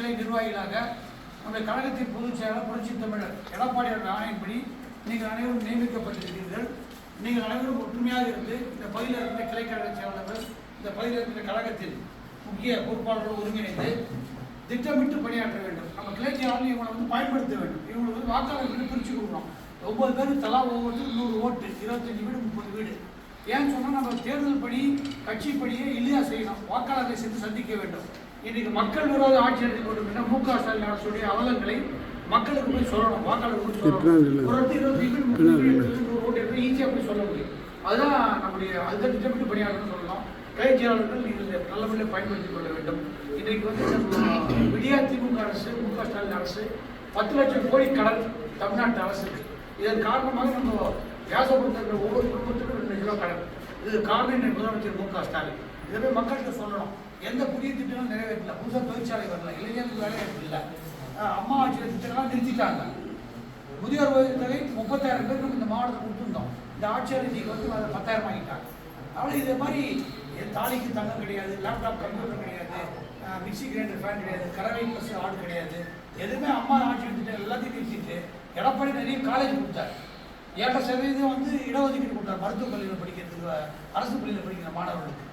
கிளை நிர்வாகிகளாக நம்முடைய கழகத்தின் பொதுச் செயலாளர் புரட்சி தமிழர் எடப்பாடியார் ஆணையின்படி நீங்கள் அனைவரும் நியமிக்கப்பட்டிருக்கிறீர்கள். நீங்கள் அனைவரும் ஒற்றுமையாக இருந்து இந்த பகுதியில் இருக்கிற கிளை கழக செயலாளர்கள், இந்த பகுதியில் இருக்கிற கழகத்தில் முக்கிய பொறுப்பாளர்கள் ஒருங்கிணைந்து திட்டமிட்டு பணியாற்ற வேண்டும். நம்ம கிளை செயலாளர்கள் இவங்களை பயன்படுத்த வேண்டும். இவங்களுக்கு வாக்காளர்கள் பிரித்து கொடுக்கணும். 9 பேர் தலா ஒவ்வொருத்தரும் 100 ஓட்டு, 25 வீடு 30 வீடு. ஏன்னு சொன்னால் நம்ம தேர்தல் பணி கட்சி பணியை எளிதாக செய்யணும். வாக்காளர்களை சென்று சந்திக்க வேண்டும். இன்றைக்கு மக்கள் விரோத ஆட்சி நடத்தி கொண்டிருக்கிற மு.க. ஸ்டாலின் அரசுடைய அவலங்களை மக்களுக்கு போய் சொல்லணும். வாக்காளர்களுக்கு சொல்லணும். ஒரு 25 வீடு 100 ஓட்டு எடுத்து ஈஸியாக போய் சொல்ல முடியும். அதுதான் நம்முடைய அதுதான் திட்டமிட்டு பணியாளர்கள் சொல்லணும். கிளை செயலாளர்கள் இதில் நல்லபடியாக பயன்படுத்திக் கொள்ள வேண்டும். இன்றைக்கு விடியா திமுக அரசு, மு.க. ஸ்டாலின் அரசு 10 லட்சம் கோடி கடன் தமிழ்நாட்டு அரசுக்கு. இதன் காரணமாக நம்ம வியாசப்படுத்துகிற ஒவ்வொரு குடும்பத்துக்கும் 2 கிலோ கடன். இது காரணம் முதலமைச்சர் மு.க. ஸ்டாலின். இதை மக்கள்கிட்ட சொல்லணும். எந்த புதிய திட்டங்களும் நிறைவேற்றல. புதுசாக தொழிற்சாலை வரல, இளைஞர்களுக்கு வேலைவாய்ப்பு இல்லை. அம்மா ஆட்சியில் திட்டங்கள்லாம் நிறுத்திட்டாங்க. முதியோர் தொகை 30,000 பேருக்கு இந்த மாவட்டத்தில் கொடுத்துருந்தோம். இந்த ஆட்சியாளர் இன்னைக்கு அதை 10,000 ஆகிட்டாங்க. அதனால் இதே மாதிரி தாலிக்கு தங்கம் கிடையாது, லேப்டாப் கம்ப்யூட்டர் கிடையாது, மிக்சி கிரைண்டர் ஃபேன் கிடையாது, கறவை பஸ் ஆடு கிடையாது. எதுவுமே அம்மா ஆட்சி திட்டம் எல்லாத்தையும் நிறுத்திட்டு எடப்பாடி நிறைய காலேஜ் கொடுத்தார். 7% இடஒதுக்கீடு கொடுத்தார். மருத்துவக் கல்லூரியில் படிக்கிறதுக்கு, அரசு பள்ளியில் படிக்கிற மாணவர்களுக்கு.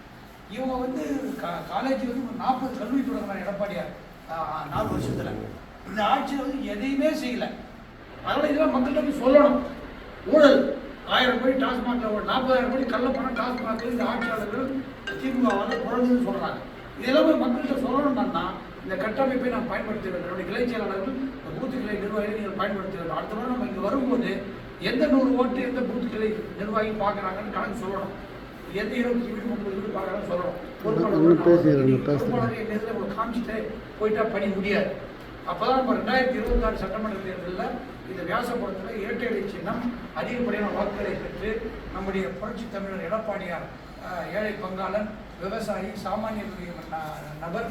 இவங்க காலேஜ் 40 கல்லூரி தொடங்கினார் எடப்பாடியார் 4 வருஷத்தில். இந்த ஆட்சியில் எதையுமே செய்யலை. அதனால் இதெல்லாம் மக்கள்கிட்ட போய் சொல்லணும். ஊழல் 1000 கோடி டாஸ்மாகில், 40,000 கோடி கள்ளப்பணம் டாஸ்மாகில் இந்த ஆட்சியாளர்கள் திமுகவால் குறைஞ்சதுன்னு சொல்கிறாங்க. இதெல்லாம் போய் மக்கள்கிட்ட சொல்லணும்னா இந்த கட்டமைப்பை நாம் பயன்படுத்த வேண்டும். என்னுடைய கிளை செயலாளர்கள், பூத்து கிளை நிர்வாகிகளை நீங்கள் பயன்படுத்த வேண்டும். அடுத்த முறை நம்ம இங்கே வரும்போது எந்த 100 ஓட்டு எந்த பூத்து கிளை நிர்வாகி பார்க்குறாங்கன்னு கணக்கு சொல்லணும். எந்த 25 வீடு 30 வீடு பார்க்குறாங்கன்னு சொல்லணும். பொறுப்பாளர் என் இதில் உங்களுக்கு காமிச்சிட்டு போயிட்டா பணி முடியாது. அப்போ தான் நம்ம 2026 சட்டமன்ற தேர்தலில் இந்த வியாசபுரத்தில் இரட்டை இலை சின்னம் அதிகப்படியான வாக்குகளை பெற்று நம்முடைய புரட்சி தமிழர் எடப்பாடியார் ஏழை பங்காளன், விவசாயி, சாமானிய நபர்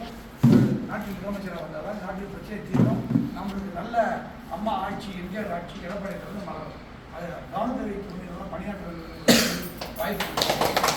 நாட்டில் முதலமைச்சராக வந்தால் நாட்டில் பிரச்சனை தீரும். நம்மளுக்கு நல்ல அம்மா ஆட்சி, எம்ஜிஆர் ஆட்சி, எடப்பாடி மலரும். அதை கவனத்தை வைத்து பணியாற்ற வாய்ப்பு